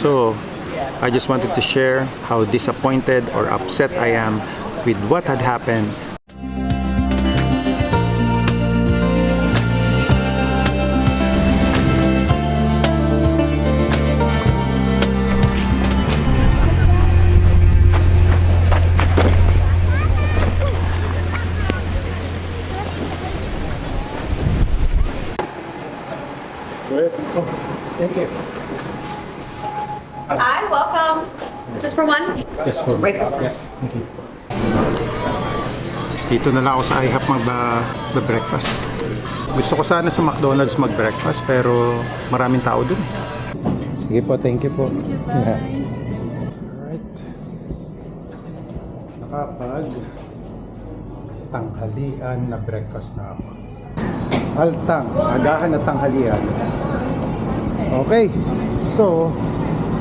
So I just wanted to share how disappointed or upset I am with what had happened. Thank you. Hi, welcome. Just for one? Yes, for Wait this. Dito na lang ako sa IHOP mag-breakfast. Gusto ko sana sa McDonald's mag-breakfast pero maraming tao dun. Sige po, thank you po. Alright. Tanghalian na breakfast na ako. Altang, agahan na tanghalian. Okay, so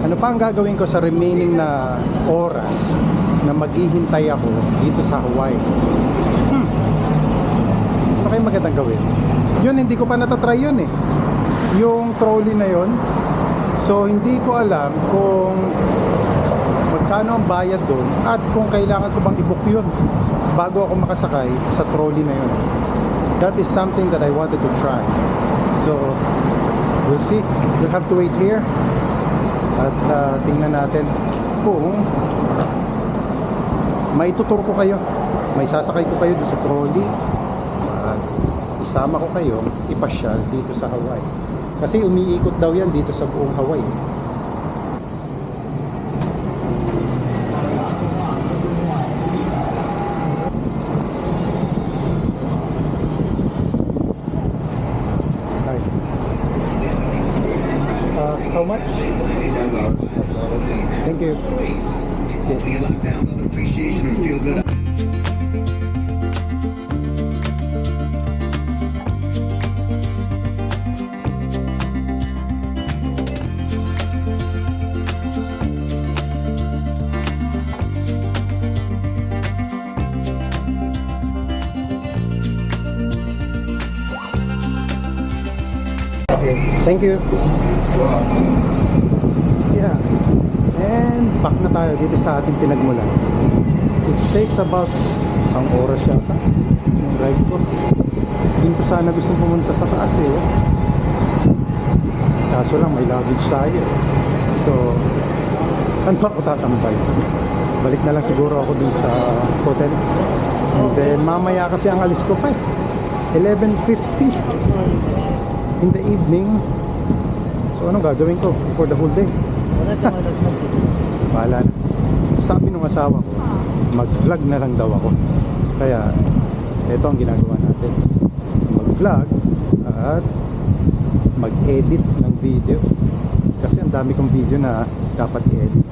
ano pa ang gagawin ko sa remaining na oras na maghihintay ako dito sa Hawaii? Ano kayo magandang gawin? Yun, hindi ko pa natatry yun eh. Yung trolley na yun. So, hindi ko alam kung magkano ang bayad doon at kung kailangan ko bang i-book yun bago ako makasakay sa trolley na yun. That is something that I wanted to try. So, we'll see. We'll have to wait here. At tingnan natin kung maitutur ko kayo. May sasakay ko kayo doon sa trolley. At isama ko kayo ipasyal dito sa Hawaii. Kasi umiikot daw yan dito sa buong Hawaii. How much? Thank you. Okay, thank you. Yeah. And back na tayo dito sa ating pinagmulan. It takes about isang oras yata yung ride ko. Hindi ko sana gustong pumunta sa taas eh. Kaso lang may luggage tayo. So, saan pa ako tatambay? Balik na lang siguro ako dun sa hotel. And then mamaya kasi ang alis ko pa eh. 11:50 in the evening. So anong gagawin ko for the whole day? Bahala na. Sabi ng asawa ko, mag-vlog na lang daw ako. Kaya ito ang ginagawa natin. Mag-vlog at mag-edit ng video. Kasi ang dami kong video na dapat i-edit.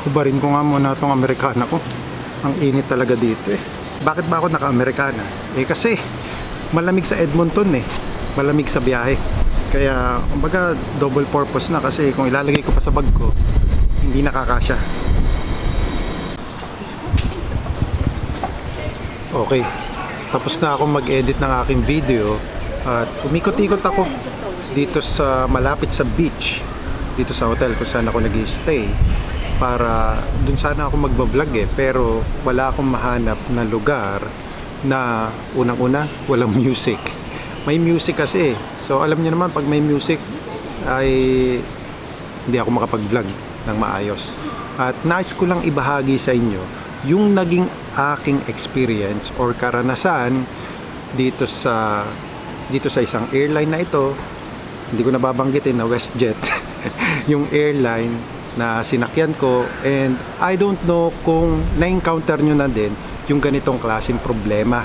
Kubarin ko nga muna itong Amerikana ko. Ang init talaga dito eh. Bakit ba ako naka-Amerikana? Eh kasi malamig sa Edmonton eh. Malamig sa biyahe. Kaya kumbaga double purpose na kasi kung ilalagay ko pa sa bag ko, hindi nakakasya. Okay. Tapos na ako mag-edit ng aking video at umikot-ikot ako dito sa malapit sa beach. Dito sa hotel kung saan ako nag-stay. Para dun sana ako magbablog eh, pero wala akong mahanap na lugar na unang-una walang music. May music kasi eh. So alam niyo naman pag may music ay hindi ako makapag-vlog ng maayos. At nais ko lang ibahagi sa inyo yung naging aking experience or karanasan dito sa isang airline na ito. Hindi ko nababanggitin na WestJet. Yung airline na sinakyan ko, and I don't know kung na-encounter nyo na din yung ganitong klaseng problema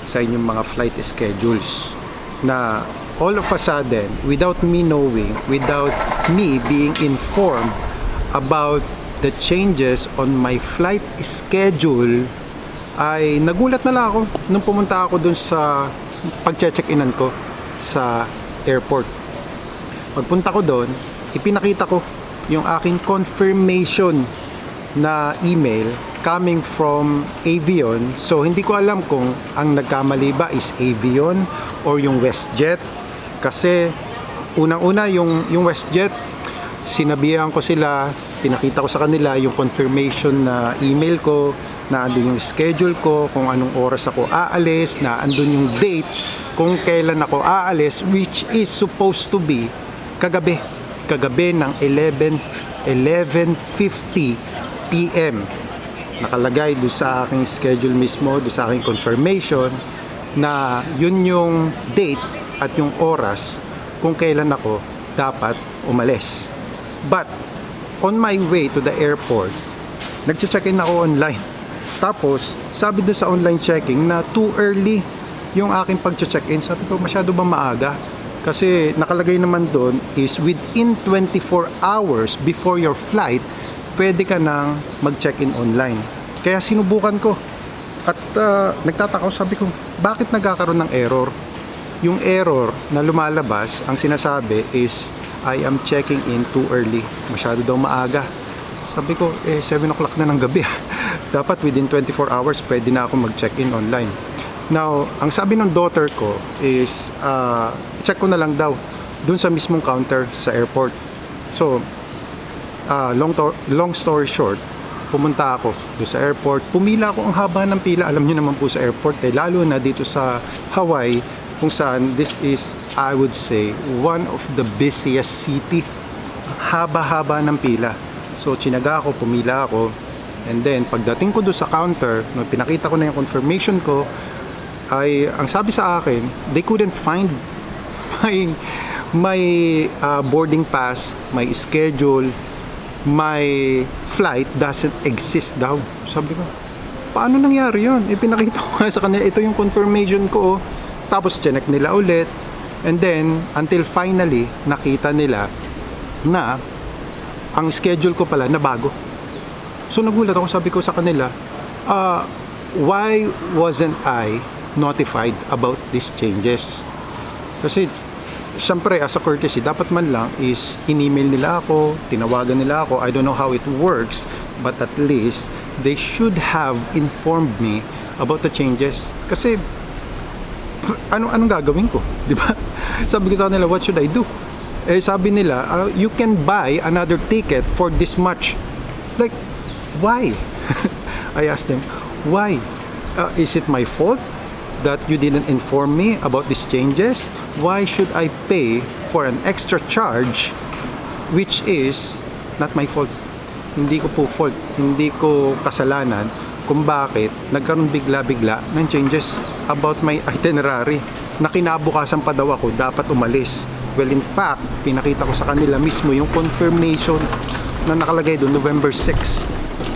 sa inyong mga flight schedules na all of a sudden, without me knowing, without me being informed about the changes on my flight schedule, ay nagulat na lang ako nung pumunta ako dun sa pag-check-inan ko sa airport. Pagpunta ko doon, ipinakita ko yung aking confirmation na email coming from Avion. So hindi ko alam kung ang nagkamali ba is Avion or yung WestJet Kasi unang-una yung WestJet, sinabihan ko sila, pinakita ko sa kanila yung confirmation na email ko, na andun yung schedule ko, kung anong oras ako aalis, na andun yung date, kung kailan ako aalis, which is supposed to be kagabi ng 11:50 p.m. Nakalagay doon sa aking schedule mismo, doon sa aking confirmation, na yun yung date at yung oras kung kailan ako dapat umalis. But on my way to the airport, nag-check-in ako online. Tapos, sabi doon sa online checking na too early yung aking pag-check-in. Sabi ko, masyado ba maaga? Kasi nakalagay naman doon is within 24 hours before your flight, pwede ka nang mag-check-in online. Kaya sinubukan ko. At nagtataka ako, sabi ko, bakit nagkakaroon ng error? Yung error na lumalabas, ang sinasabi is, I am checking in too early. Masyado daw maaga. Sabi ko, 7 o'clock na ng gabi. Dapat within 24 hours, pwede na ako mag-check-in online. Now, ang sabi ng daughter ko is, check ko na lang daw dun sa mismong counter sa airport. So, long story short, pumunta ako doon sa airport. Pumila ako, ang haba ng pila. Alam niyo naman po sa airport, lalo na dito sa Hawaii, kung saan this is, I would say, one of the busiest city. Haba-haba ng pila. So, chinaga ako, pumila ako. And then, pagdating ko doon sa counter, nung pinakita ko na yung confirmation ko, ay, ang sabi sa akin, they couldn't find my boarding pass, my schedule, my flight doesn't exist daw. Sabi ko, paano nangyari yun? Pinakita ko nga sa kanila, ito yung confirmation ko. Tapos chinek nila ulit. And then, until finally, nakita nila na ang schedule ko pala na bago. So nagulat ako, sabi ko sa kanila, why wasn't I notified about these changes? Kasi syempre, as a courtesy, dapat man lang is in-email nila ako, tinawagan nila ako. I don't know how it works, but at least they should have informed me about the changes. Kasi anong gagawin ko, di ba? Sabi ko sa kanila, what should I do? Sabi nila, you can buy another ticket for this much. Like, why? I asked them, why? Is it my fault that you didn't inform me about these changes? Why should I pay for an extra charge which is not my fault? Hindi ko po fault, hindi ko kasalanan kung bakit nagkaroon bigla-bigla ng changes about my itinerary na kinabukasan pa daw ako dapat umalis. Well, in fact, pinakita ko sa kanila mismo yung confirmation na nakalagay doon November 6.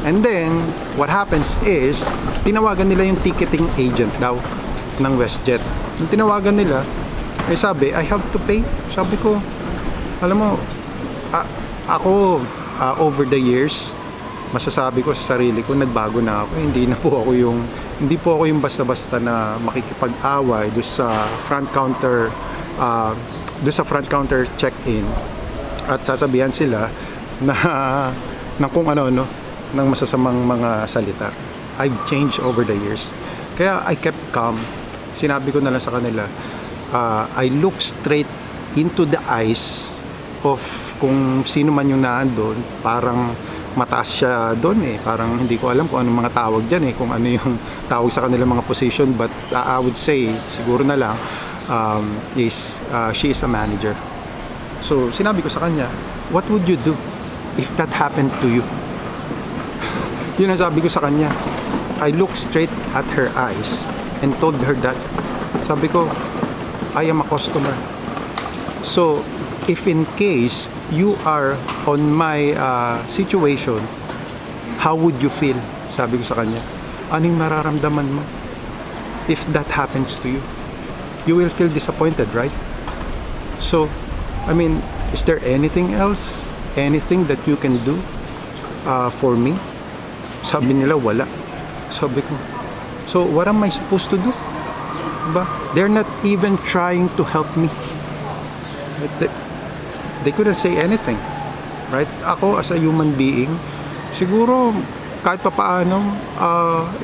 And then, what happens is, tinawagan nila yung ticketing agent daw ng WestJet. Yung tinawagan nila, sabi, I have to pay. Sabi ko, alam mo, ako, over the years, masasabi ko sa sarili ko, nagbago na ako. Hindi po ako yung basta-basta na makikipag-away doon sa front counter check-in at sasabihan sila na ng kung ano ng masasamang mga salita. I've changed over the years. Kaya I kept calm. Sinabi ko na lang sa kanila, I look straight into the eyes of kung sino man yung naandun. Parang mataas siya doon parang hindi ko alam kung anong mga tawag dyan kung ano yung tawag sa kanila mga position, but I would say siguro na lang she is a manager. So sinabi ko sa kanya, what would you do if that happened to you? Yun ang sabi ko sa kanya. I looked straight at her eyes and told her that, sabi ko, I am a customer. So if in case you are on my situation, how would you feel? Sabi ko sa kanya, anong nararamdaman mo if that happens to you? You will feel disappointed, right? So, I mean, is there anything else? Anything that you can do for me? Sabi nila, wala. Sabi ko, so what am I supposed to do? Diba? They're not even trying to help me. They couldn't say anything. Right? Ako, as a human being, siguro, kahit pa paano,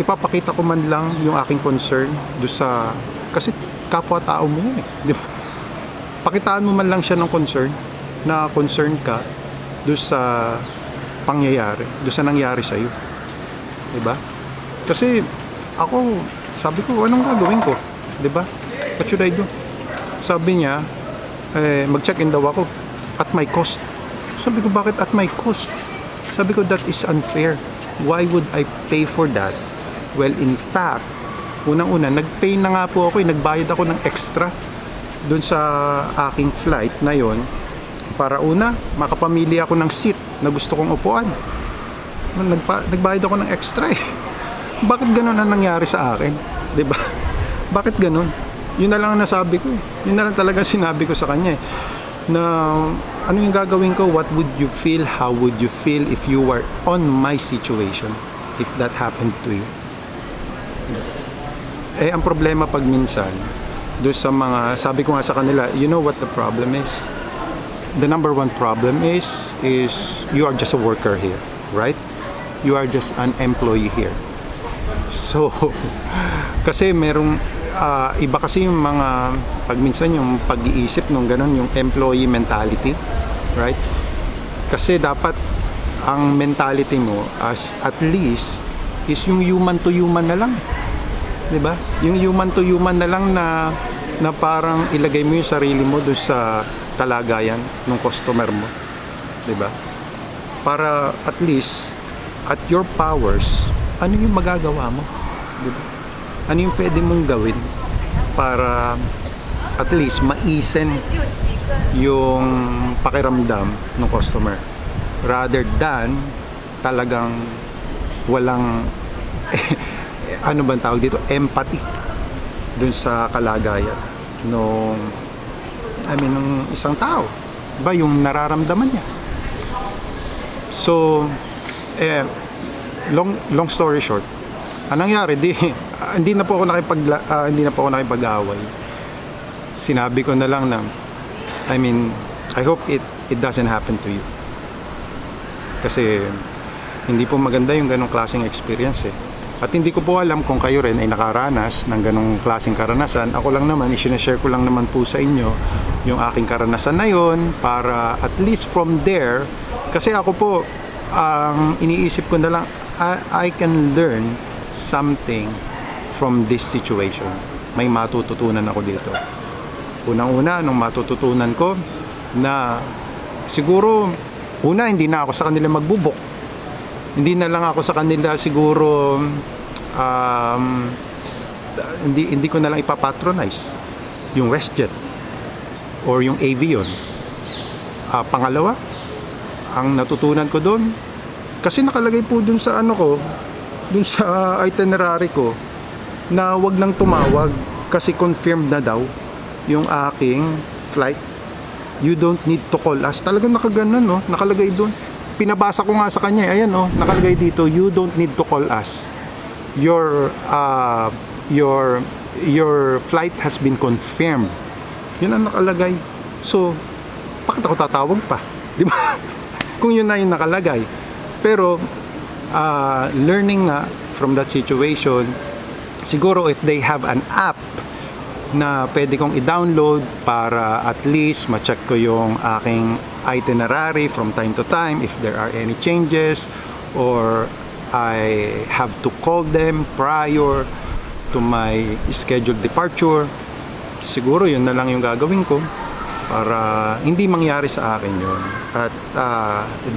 ipapakita ko man lang yung aking concern do sa, kasi kapwa-tao mo yun Di ba? pakitaan mo man lang siya ng concern, na concern ka doon sa pangyayari, doon sa nangyari sa'yo. Diba? Kasi ako, sabi ko, anong gagawin ko? Diba? What should I do? Sabi niya, mag-check-in daw ako at my cost. Sabi ko, bakit at my cost? Sabi ko, that is unfair. Why would I pay for that? Well, in fact, unang-una, nag-pay na nga po ako, nagbayad ako ng extra doon sa aking flight na yon para una, makapamili ako ng seat na gusto kong upuan. Nagbayad ako ng extra eh. Bakit ganun ang nangyari sa akin? 'Di ba? Bakit ganun? Yun na lang ang nasabi ko. Yun na lang talaga sinabi ko sa kanya eh. Na ano yung gagawin ko? What would you feel? How would you feel if you were on my situation? If that happened to you? Eh, ang problema pag minsan, doon sa mga, sabi ko nga sa kanila, you know what the problem is? The number one problem is you are just a worker here, right? You are just an employee here. So, kasi merong, iba kasi yung mga, pag minsan yung pag-iisip nung ganun, yung employee mentality, right? Kasi dapat, ang mentality mo, as at least, is yung human to human na lang. Diba? Yung human to human na lang na parang ilagay mo yung sarili mo doon sa kalagayan ng customer mo. Diba? Para at least at your powers, ano yung magagawa mo? Diba? Ano yung pwede mong gawin para at least maisen yung pakiramdam ng customer rather than talagang walang ano bang tawag dito? Empathy dun sa kalagayan nung isang tao. Diba? Yung nararamdaman niya. So, long story short, anong nangyari? Hindi na po ako nakipag-away. Sinabi ko na lang na, I hope it doesn't happen to you. Kasi, hindi po maganda yung ganong klaseng experience eh. At hindi ko po alam kung kayo rin ay nakaranas ng ganong klaseng karanasan. Ako lang naman, i-share ko lang naman po sa inyo yung aking karanasan na yon para at least from there, kasi ako po, ang iniisip ko na lang, I can learn something from this situation. May matututunan ako dito. Unang-una, nung matututunan ko na siguro, una, hindi na ako sa kanila magbubok. Hindi na lang ako sa kanila siguro hindi ko na lang ipapatronize yung WestJet or yung Avion. Pangalawa, ang natutunan ko doon kasi nakalagay po doon sa doon sa itinerary ko na wag nang tumawag kasi confirmed na daw yung aking flight. You don't need to call us. Talagang nakaganon, no? Nakalagay doon. Pinabasa ko nga sa kanya, ayan nakalagay dito, you don't need to call us. Your flight has been confirmed. Yun ang nakalagay. So, bakit ako tatawag pa? Di ba? Kung yun na yung nakalagay. Pero, learning nga from that situation, siguro if they have an app na pwede kong i-download para at least ma-check ko yung aking itinerary from time to time if there are any changes or I have to call them prior to my scheduled departure. Siguro yun na lang yung gagawin ko para hindi mangyari sa akin yun. At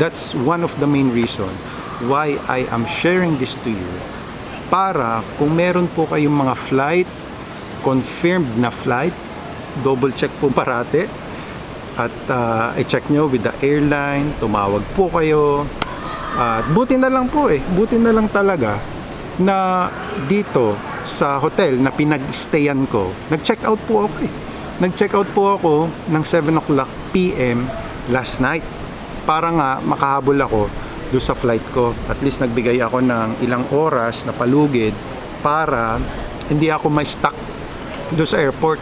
that's one of the main reason why I am sharing this to you. Para kung meron po kayong mga flight, confirmed na flight, double check po parate at i-check nyo with the airline, tumawag po kayo at buti na lang po buti na lang talaga na dito sa hotel na pinag-stayan ko, nag-check out po ako nag-check out po ako ng 7 o'clock PM last night para nga makahabol ako doon sa flight ko. At least nagbigay ako ng ilang oras na palugid para hindi ako ma-stuck doon sa airport.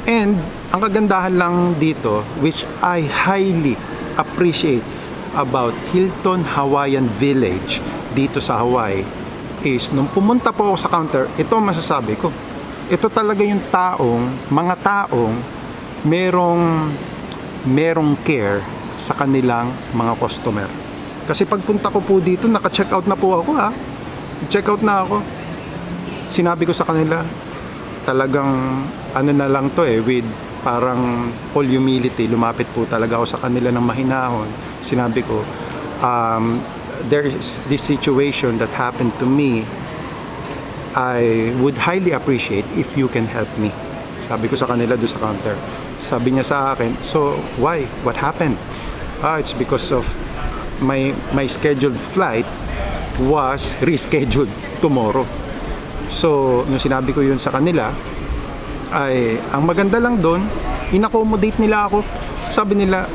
And ang kagandahan lang dito, which I highly appreciate about Hilton Hawaiian Village dito sa Hawaii, is nung pumunta po ako sa counter, ito masasabi ko, ito talaga yung mga taong merong care sa kanilang mga customer. Kasi pagpunta ko po dito, naka-check out na po ako ha. Check out na ako. Sinabi ko sa kanila, talagang ano na lang to with parang all humility, lumapit po talaga ako sa kanila ng mahinahon. Sinabi ko, there is this situation that happened to me. I would highly appreciate if you can help me. Sabi ko sa kanila doon sa counter. Sabi niya sa akin, so why? What happened? It's because of my scheduled flight was rescheduled tomorrow. So, nung sinabi ko yun sa kanila, ay ang maganda lang doon, in-accommodate nila ako. Sabi nila,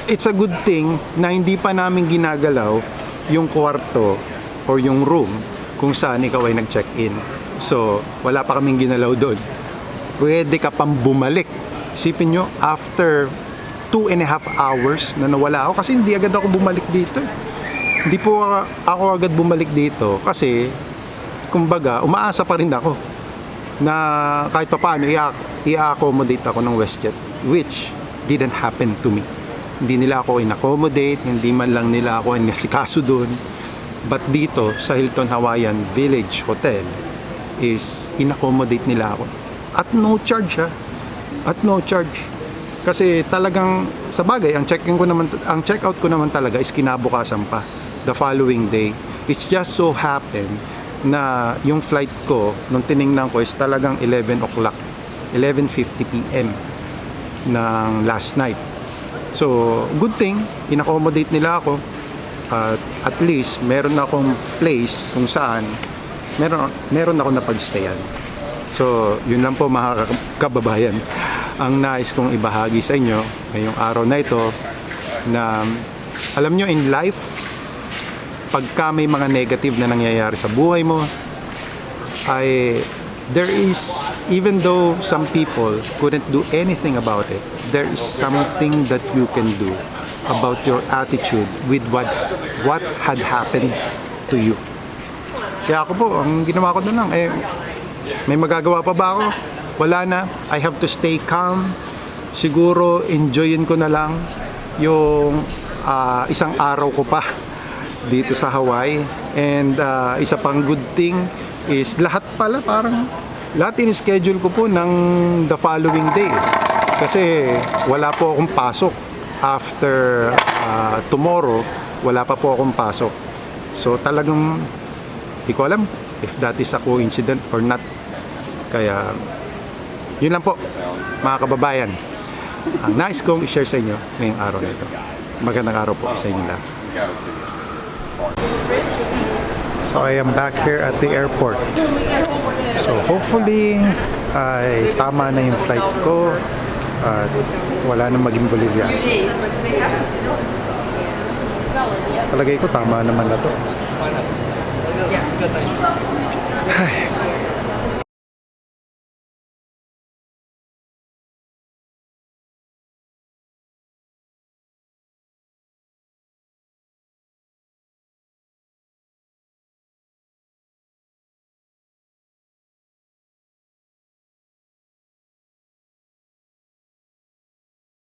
it's a good thing na hindi pa namin ginagalaw yung kwarto or yung room kung saan ikaw ay nag-check-in. So, wala pa kaming ginalaw doon. Pwede ka pang bumalik. Isipin nyo, after 2.5 hours na nawala ako kasi hindi agad ako bumalik dito. Hindi po ako agad bumalik dito kasi kumbaga umaasa pa rin ako na kahit pa paano i-accommodate ako ng WestJet, which didn't happen to me. Hindi nila ako in-accommodate, hindi man lang nila ako inasikaso doon. But dito sa Hilton Hawaiian Village Hotel is in-accommodate nila ako at no charge ha. At no charge. Kasi talagang sa bagay, ang check-out ko naman talaga is kinabukasan pa, the following day. It's just so happen na yung flight ko nung tiningnan ko is talagang 11 o'clock, 11:50 PM ng last night. So, good thing, in-accommodate nila ako. At least meron akong place kung saan meron ako napag-stayan. So, yun lang po mga kababayan ang nais kong ibahagi sa inyo ngayong araw na ito, na alam nyo, in life, pagka may mga negative na nangyayari sa buhay mo, there is, even though some people couldn't do anything about it, there is something that you can do about your attitude with what had happened to you. Kaya ako po, ang ginawa ko na lang, may magagawa pa ba ako? Wala na. I have to stay calm. Siguro enjoyin ko na lang yung isang araw ko pa dito sa Hawaii. And isa pang good thing is lahat in-schedule ko po ng the following day. Kasi wala po akong pasok. After tomorrow, wala pa po akong pasok. So talagang di ko alam if that is a coincidence or not. Kaya yun lang po mga kababayan, ang nais kong i-share sa inyo ngayong araw na ito. Magandang araw po sa inyo lahat. So I am back here at the airport. So hopefully ay tama na yung flight ko at wala nang maging Bolivias. Palagay ko tama naman na to. Ay,